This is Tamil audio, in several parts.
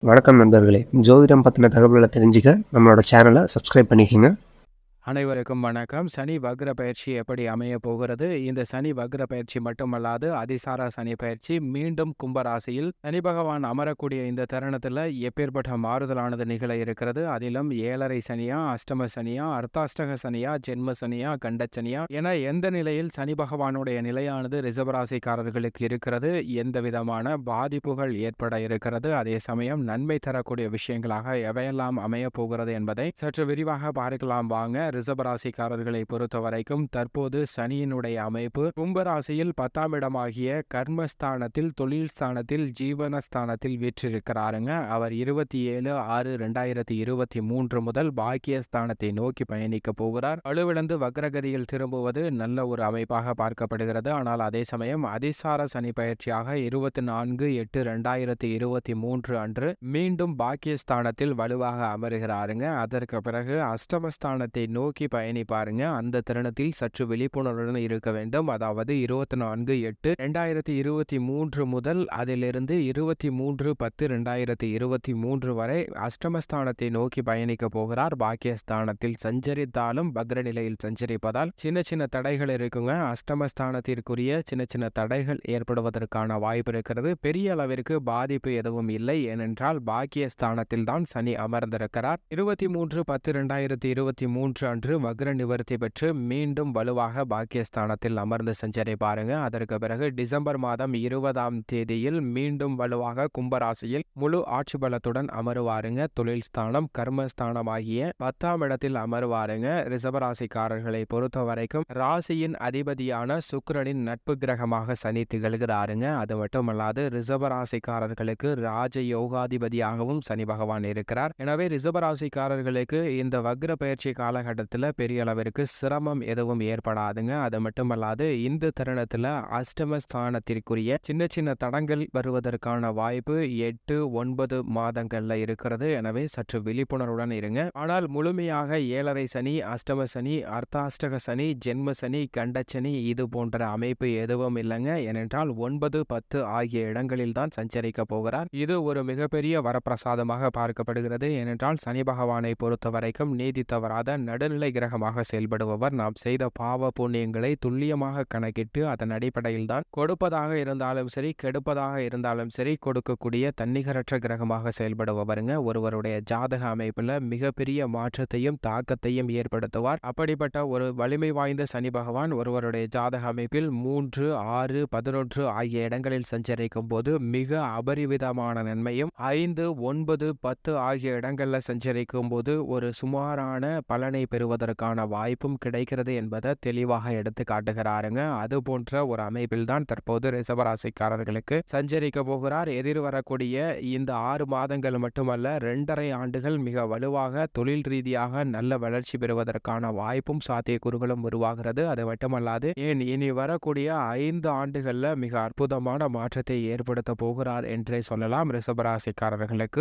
வணக்கம் நண்பர்களே! ஜோதிடம் பத்தின தகவல்கள தெரிஞ்சுக்க நம்மளோட சேனல சப்ஸ்கிரைப் பண்ணிக்கங்க. அனைவருக்கும் வணக்கம். சனி வக்ர பயிற்சி எப்படி அமைய போகிறது? இந்த சனி வக்ர பயிற்சி மட்டுமல்லாது அதிசார சனி பயிற்சி மீண்டும் கும்பராசியில் சனி பகவான் அமரக்கூடிய இந்த தருணத்தில் எப்பேற்பட்ட மாறுதலானது நிகழ இருக்கிறது? அதிலும் 7.5 சனியா, அஷ்டம சனியா, அர்த்தாஷ்டக சனியா, ஜென்ம சனியா, கண்டச்சனியா என எந்த நிலையில் சனி பகவானுடைய நிலையானது ரிஷபராசிக்காரர்களுக்கு இருக்கிறது? எந்த விதமான பாதிப்புகள் ஏற்பட இருக்கிறது? அதே சமயம் நன்மை தரக்கூடிய விஷயங்களாக எவையெல்லாம் அமைய போகிறது என்பதை சற்று விரிவாக பார்க்கலாம் வாங்க. ரிஷபராசிக்காரர்களை பொறுத்த வரைக்கும் தற்போது சனியினுடைய அமைப்பு கும்பராசியில் 10ஆம் இடமாகிய கர்மஸ்தானத்தில், தொழில் ஸ்தானத்தில், ஜீவனஸ்தானத்தில் வீற்றிருக்கிறாருங்க. அவர் 27/6/2023 முதல் பாக்கியஸ்தானத்தை நோக்கி பயணிக்க போகிறார். வலுவிழந்து வக்ரகதியில் திரும்புவது நல்ல ஒரு அமைப்பாக பார்க்கப்படுகிறது. ஆனால் அதே சமயம் அதிசார சனி பயிற்சியாக 24/8/2023 அன்று மீண்டும் பாக்கியஸ்தானத்தில் வலுவாக அமருகிறாருங்க. அதற்கு பிறகு அஷ்டமஸ்தானத்தை நோக்கி பயணிப்பாருங்க. அந்த தருணத்தில் சற்று விழிப்புணர்வுடன் இருக்க வேண்டும். அதாவது 24/8/2023 முதல் அதிலிருந்து 23/10/2023 வரை அஷ்டமஸ்தானத்தை நோக்கி பயணிக்க போகிறார். பாக்கியஸ்தானத்தில் சஞ்சரித்தாலும் வக்ர நிலையில் சஞ்சரிப்பதால் சின்ன சின்ன தடைகள் இருக்குங்க. அஷ்டமஸ்தானத்திற்குரிய சின்ன சின்ன தடைகள் ஏற்படுவதற்கான வாய்ப்பு இருக்கிறது. பெரிய அளவிற்கு பாதிப்பு எதுவும் இல்லை. ஏனென்றால் பாக்கியஸ்தானத்தில் தான் சனி அமர்ந்திருக்கிறார். 23/10/2023 அன்று வக்ர நிவர்த்தி பெற்று மீண்டும் வலுவாக பாக்கியஸ்தானத்தில் அமர்ந்து சஞ்சரிப்பாருங்க. அதற்கு பிறகு டிசம்பர் மாதம் 20ஆம் தேதியில் மீண்டும் வலுவாக கும்பராசியில் முழு ஆட்சி பலத்துடன் அமருவாருங்க. தொழில் ஸ்தானம், கர்மஸ்தானம் ஆகிய 10ஆம் இடத்தில் அமருவாருங்க. ரிஷபராசிக்காரர்களை பொறுத்த வரைக்கும் ராசியின் அதிபதியான சுக்கிரனின் நட்பு கிரகமாக சனி திகழ்கிறாருங்க. அது மட்டுமல்லாது ரிஷபராசிக்காரர்களுக்கு ராஜ யோகாதிபதியாகவும் சனி பகவான் இருக்கிறார். எனவே ரிஷபராசிக்காரர்களுக்கு இந்த வக்ர பயிற்சி காலகட்டத்தில் பெரிய அளவிற்கு சிரமம் எதுவும் ஏற்படாதுங்க. அது மட்டுமல்லாது இந்த தருணத்தில் அஷ்டமஸ்தானத்திற்குரிய சின்ன சின்ன தடங்கள் வருவதற்கான வாய்ப்பு 8-9 மாதங்கள்ல இருக்கிறது. எனவே சற்று விழிப்புணர்வுடன் இருங்க. ஆனால் முழுமையாக 7.5 சனி, அஷ்டம சனி, அர்த்தாஷ்டக சனி, ஜென்ம சனி, கண்டச்சனி இது போன்ற அமைப்பு எதுவும் இல்லைங்க. ஏனென்றால் 9, 10 ஆகிய இடங்களில் தான் சஞ்சரிக்க போகிறார். இது ஒரு மிகப்பெரிய வரப்பிரசாதமாக பார்க்கப்படுகிறது. ஏனென்றால் சனி பகவானை பொறுத்த வரைக்கும் நீதி தவறாத நடுநிலை கிரகமாக செயல்படுபவர். நாம் செய்த பாவ புண்ணியங்களை துல்லியமாக கணக்கிட்டு அதன் அடிப்படையில் தான் கொடுப்பதாக இருந்தாலும் சரி, கெடுப்பதாக இருந்தாலும் சரி கொடுக்கக்கூடிய தன்னிகரற்ற கிரகமாக செயல்படுபவருங்க. ஒருவருடைய ஜாதக அமைப்புல மிகப்பெரிய மாற்றத்தையும் தாக்கத்தையும் ஏற்படுத்துவார். அப்படிப்பட்ட ஒரு வலிமை வாய்ந்த சனி பகவான் ஒருவருடைய ஜாதக அமைப்பில் 3, 6, 11 ஆகிய இடங்களில் சஞ்சரிக்கும் போது மிக அபரிவிதமான நன்மையும், 5, 9, 10 ஆகிய இடங்கள்ல சஞ்சரிக்கும் போது ஒரு சுமாரான பலனை பெறுவதற்கான வாய்ப்பும் கிடைக்கிறது என்பதை தெளிவாக எடுத்து காட்டுகிறாருங்க. அது போன்ற ஒரு அமைப்பில் தான் தற்போது ரிஷபராசிக்காரர்களுக்கு சஞ்சரிக்க போகிறார். எதிர்வரக்கூடிய இந்த 6 மாதங்கள் மட்டுமல்ல 2.5 ஆண்டுகள் மிக வலுவாக தொழில் ரீதியாக நல்ல வளர்ச்சி பெறுவதற்கான வாய்ப்பும் சாத்தியக்கூறுகளும் உருவாகிறது. அது மட்டுமல்லாது இனி வரக்கூடிய 5 ஆண்டுகள்ல மிக அற்புதமான மாற்றத்தை ஏற்படுத்த போகிறார் என்றே சொல்லலாம்.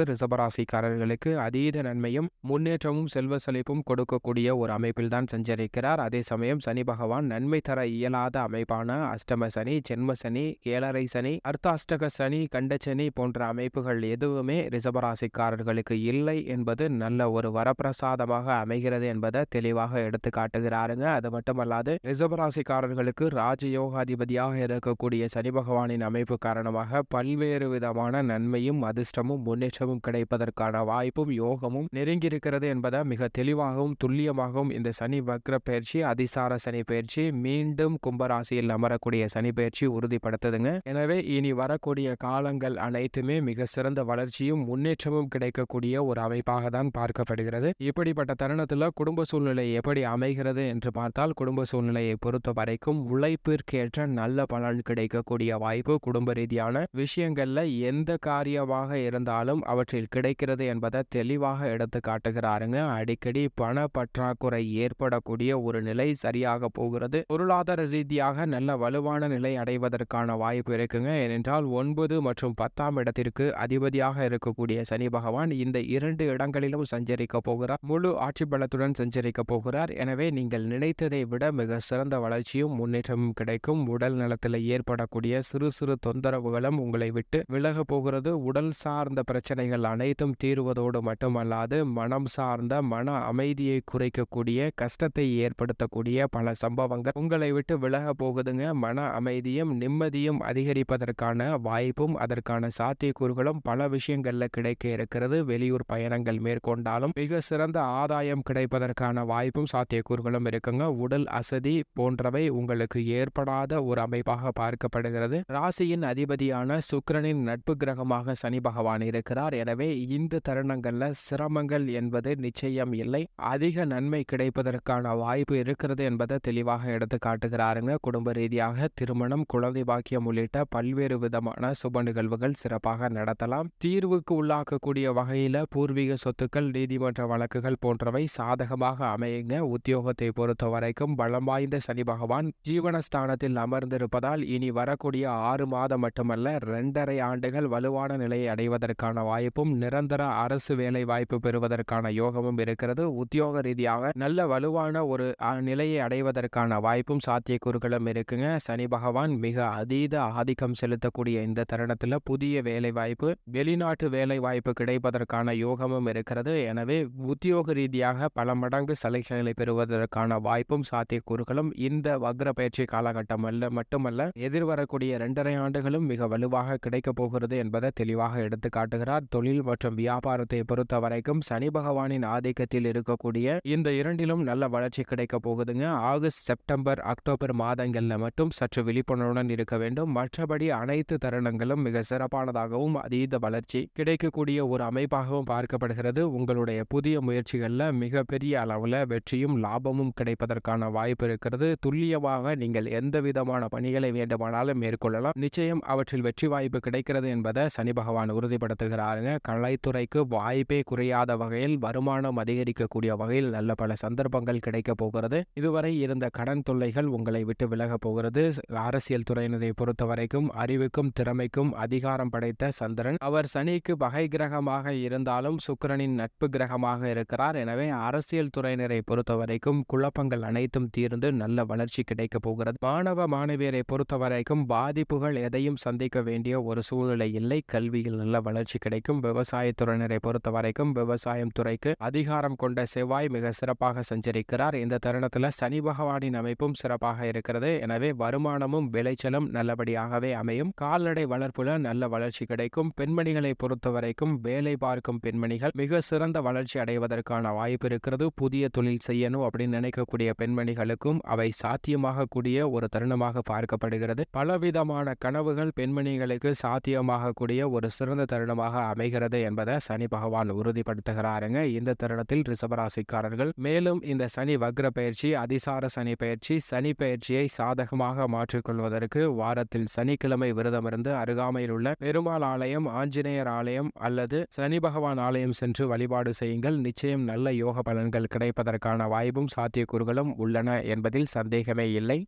ரிஷபராசிக்காரர்களுக்கு அதீத நன்மையும் முன்னேற்றமும் செல்வ செழிப்பும் கொடுக்கக்கூடிய ஒரு அமைப்பில் தான் சஞ்சரிக்கிறார். அதே சமயம் சனி பகவான் நன்மை தர இயலாத அமைப்பான அஷ்டம சனி, ஜென்ம சனி, 7.5 சனி, அர்த்தாஷ்டக சனி, கண்டச்சனி போன்ற அமைப்புகள் எதுவுமே ரிஷபராசிக்காரர்களுக்கு இல்லை என்பது நல்ல ஒரு வரப்பிரசாதமாக அமைகிறது என்பதை தெளிவாக எடுத்து காட்டுகிறாருங்க. அது மட்டுமல்லாது ரிஷபராசிக்காரர்களுக்கு ராஜயோகாதிபதியாக இருக்கக்கூடிய சனி பகவானின் அமைப்பு காரணமாக பல்வேறு விதமான நன்மையும் அதிர்ஷ்டமும் முன்னேற்றமும் கிடைப்பதற்கான வாய்ப்பும் யோகமும் நெருங்கியிருக்கிறது என்பதை மிக தெளிவாகவும் துல்லியமாகவும் இந்த சனி வக்ர பயிற்சி, அதிசார சனி பயிற்சி, மீண்டும் கும்பராசியில் அமரக்கூடிய சனி பயிற்சி உறுதிப்படுத்துதுங்க. எனவே இனி வரக்கூடிய காலங்கள் அனைத்துமே மிக சிறந்த வளர்ச்சியும் முன்னேற்றமும் கிடைக்கக்கூடிய ஒரு அமைப்பாக தான் பார்க்கப்படுகிறது. இப்படிப்பட்ட தருணத்தில் குடும்ப சூழ்நிலை எப்படி அமைகிறது என்று பார்த்தால், குடும்ப சூழ்நிலையை பொறுத்த வரைக்கும் உழைப்பிற்கேற்ற நல்ல பலன் கிடைக்கக்கூடிய வாய்ப்பு குடும்ப ரீதியான விஷயங்கள்ல எந்த காரியமாக இருந்தாலும் அவற்றில் கிடைக்கிறது என்பதை தெளிவாக எடுத்து காட்டுகிறாருங்க. அடிக்கடி பண பற்றாக்குறை பற்றாக்குறை ஏற்படக்கூடிய ஒரு நிலை சரியாக போகிறது. பொருளாதார ரீதியாக நல்ல வலுவான நிலை அடைவதற்கான வாய்ப்பு இருக்குங்க. ஏனென்றால் 9 மற்றும் 10ஆம் இடத்திற்கு அதிபதியாக இருக்கக்கூடிய சனி பகவான் இந்த 2 இடங்களிலும் சஞ்சரிக்க போகிறார். முழு ஆட்சி பலத்துடன் சஞ்சரிக்க போகிறார். எனவே நீங்கள் நினைத்ததை விட மிக சிறந்த வளர்ச்சியும் முன்னேற்றமும் கிடைக்கும். உடல் நலத்தில் ஏற்படக்கூடிய சிறு சிறு தொந்தரவுகளும் உங்களை விட்டு விலக போகிறது. உடல் சார்ந்த பிரச்சனைகள் அனைத்தும் தீர்வதோடு மட்டுமல்லாது மனம் சார்ந்த மன அமைதியை குறைக்கக்கூடிய, கஷ்டத்தை ஏற்படுத்தக்கூடிய பல சம்பவங்கள் உங்களை விட்டு விலக போகுதுங்க. மன அமைதியும் நிம்மதியும் அதிகரிப்பதற்கான வாய்ப்பும் அதற்கான சாத்தியக்கூறுகளும் பல விஷயங்கள்ல கிடைக்க இருக்கிறது. வெளியூர் பயணங்கள் மேற்கொண்டாலும் மிக சிறந்த ஆதாயம் கிடைப்பதற்கான வாய்ப்பும் சாத்தியக்கூறுகளும் இருக்குங்க. உடல் அசதி போன்றவை உங்களுக்கு ஏற்படாத ஒரு அமைப்பாக பார்க்கப்படுகிறது. ராசியின் அதிபதியான சுக்கிரனின் நட்பு கிரகமாக சனி பகவான் இருக்கிறார். எனவே இந்த தருணங்கள்ல சிரமங்கள் என்பது நிச்சயம் இல்லை. அதிக நன்மை கிடைப்பதற்கான வாய்ப்பு இருக்கிறது என்பதை தெளிவாக எடுத்து காட்டுகிறாருங்க. குடும்ப ரீதியாக திருமணம், குழந்தை பாக்கியம் உள்ளிட்ட பல்வேறு விதமான சுப நிகழ்வுகள் சிறப்பாக நடத்தலாம். தீர்வுக்கு உள்ளாக்கக்கூடிய வகையில பூர்வீக சொத்துக்கள், நீதிமன்ற வழக்குகள் போன்றவை சாதகமாக அமையுங்க. உத்தியோகத்தை பொறுத்த வரைக்கும் பலம் வாய்ந்த சனி பகவான் ஜீவனஸ்தானத்தில் அமர்ந்திருப்பதால் இனி வரக்கூடிய 6 மாதம் மட்டுமல்ல 2.5 ஆண்டுகள் வலுவான நிலையை அடைவதற்கான வாய்ப்பும், நிரந்தர அரசு வேலை வாய்ப்பு பெறுவதற்கான யோகமும் இருக்கிறது. உத்தியோக ரீதியாக நல்ல வலுவான ஒரு நிலையை அடைவதற்கான வாய்ப்பும் சாத்தியக்கூறுகளும் இருக்குங்க. சனி பகவான் மிக அதீத ஆதிக்கம் செலுத்தக்கூடிய இந்த தருணத்தில் புதிய வேலை வாய்ப்பு, வெளிநாட்டு வேலை வாய்ப்பு கிடைப்பதற்கான யோகமும் இருக்கிறது. எனவே உத்தியோக ரீதியாக பல மடங்கு சலுகைகளை பெறுவதற்கான வாய்ப்பும் சாத்தியக்கூறுகளும் இந்த வக்ர பயிற்சி காலகட்டம் மட்டுமல்ல எதிர்வரக்கூடிய 2.5 ஆண்டுகளும் மிக வலுவாக கிடைக்க போகிறது என்பதை தெளிவாக எடுத்து காட்டுகிறார். தொழில் மற்றும் வியாபாரத்தை பொறுத்த வரைக்கும் சனி பகவானின் ஆதிக்கத்தில் இருக்கக்கூடிய இந்த இரண்டிலும் நல்ல வளர்ச்சி கிடைக்க போகுதுங்க. ஆகஸ்ட், செப்டம்பர், அக்டோபர் மாதங்கள்ல மட்டும் சற்று விழிப்புணர்வுடன் இருக்க வேண்டும். மற்றபடி அனைத்து தருணங்களும் மிக சிறப்பானதாகவும் அதீத வளர்ச்சி கிடைக்கக்கூடிய ஒரு அமைப்பாகவும் பார்க்கப்படுகிறது. உங்களுடைய புதிய முயற்சிகள்ல மிகப்பெரிய அளவுல வெற்றியும் லாபமும் கிடைப்பதற்கான வாய்ப்பு இருக்கிறது. துல்லியமாக நீங்கள் எந்த விதமான பணிகளை வேண்டுமானாலும் மேற்கொள்ளலாம். நிச்சயம் அவற்றில் வெற்றி வாய்ப்பு கிடைக்கிறது என்பதை சனி பகவான் உறுதிப்படுத்துகிறாருங்க. கலைத்துறைக்கு வாய்ப்பே குறையாத வகையில் வருமானம் அதிகரிக்கக்கூடிய வகையில் நல்ல பல சந்தர்ப்பங்கள் கிடைக்க போகிறது. இதுவரை இருந்த கடன் தொல்லைகள் உங்களை விட்டு விலக போகிறது. அரசியல் துறையினரை பொறுத்த வரைக்கும் அறிவுக்கும் திறமைக்கும் அதிகாரம் படைத்த சந்திரன் அவர் சனிக்கு பகை கிரகமாக இருந்தாலும் சுக்கிரனின் நட்பு கிரகமாக இருக்கிறார். எனவே அரசியல் துறையினரை பொறுத்த வரைக்கும் குழப்பங்கள் அனைத்தும் தீர்ந்து நல்ல வளர்ச்சி கிடைக்க போகிறது. மாணவ மாணவியரை பொறுத்த வரைக்கும் பாதிப்புகள் எதையும் சந்திக்க வேண்டிய ஒரு சூழ்நிலை இல்லை. கல்வியில் நல்ல வளர்ச்சி கிடைக்கும். விவசாயத்துறையினரை பொறுத்த வரைக்கும் விவசாயம் துறைக்கு அதிகாரம் கொண்ட செவ்வாய் மிக சிறப்பாக சஞ்சரிக்கிறார். இந்த தருணத்தில் சனி பகவானின் அமைப்பும் சிறப்பாக இருக்கிறது. எனவே வருமானமும் விளைச்சலும் நல்லபடியாகவே அமையும். கால்நடை வளர்ப்புல நல்ல வளர்ச்சி கிடைக்கும். பெண்மணிகளை பொறுத்த வரைக்கும் வேலை பார்க்கும் பெண்மணிகள் மிக சிறந்த வளர்ச்சி அடைவதற்கான வாய்ப்பு இருக்கிறது. புதிய தொழில் செய்யணும் அப்படின்னு நினைக்கக்கூடிய பெண்மணிகளுக்கும் அவை சாத்தியமாக கூடிய ஒரு தருணமாக பார்க்கப்படுகிறது. பலவிதமான கனவுகள் பெண்மணிகளுக்கு சாத்தியமாக கூடிய ஒரு சிறந்த தருணமாக அமைகிறது என்பதை சனி பகவான் உறுதிப்படுத்துகிறாருங்க. இந்த தருணத்தில் ரிஷபராசிக்காரர்கள் மேலும் இந்த சனி வக்ர பயிற்சி, அதிசார சனி பயிற்சி, சனி பயிற்சியை சாதகமாக மாற்றிக்கொள்வதற்கு வாரத்தில் சனிக்கிழமை விரதமிருந்து அருகாமையில் உள்ள பெருமாள் ஆலயம், ஆஞ்சநேயர் ஆலயம் அல்லது சனி பகவான் ஆலயம் சென்று வழிபாடு செய்யுங்கள். நிச்சயம் நல்ல யோக பலன்கள் கிடைப்பதற்கான வாய்ப்பும் சாத்தியக்கூறுகளும் உள்ளன என்பதில் சந்தேகமே இல்லை.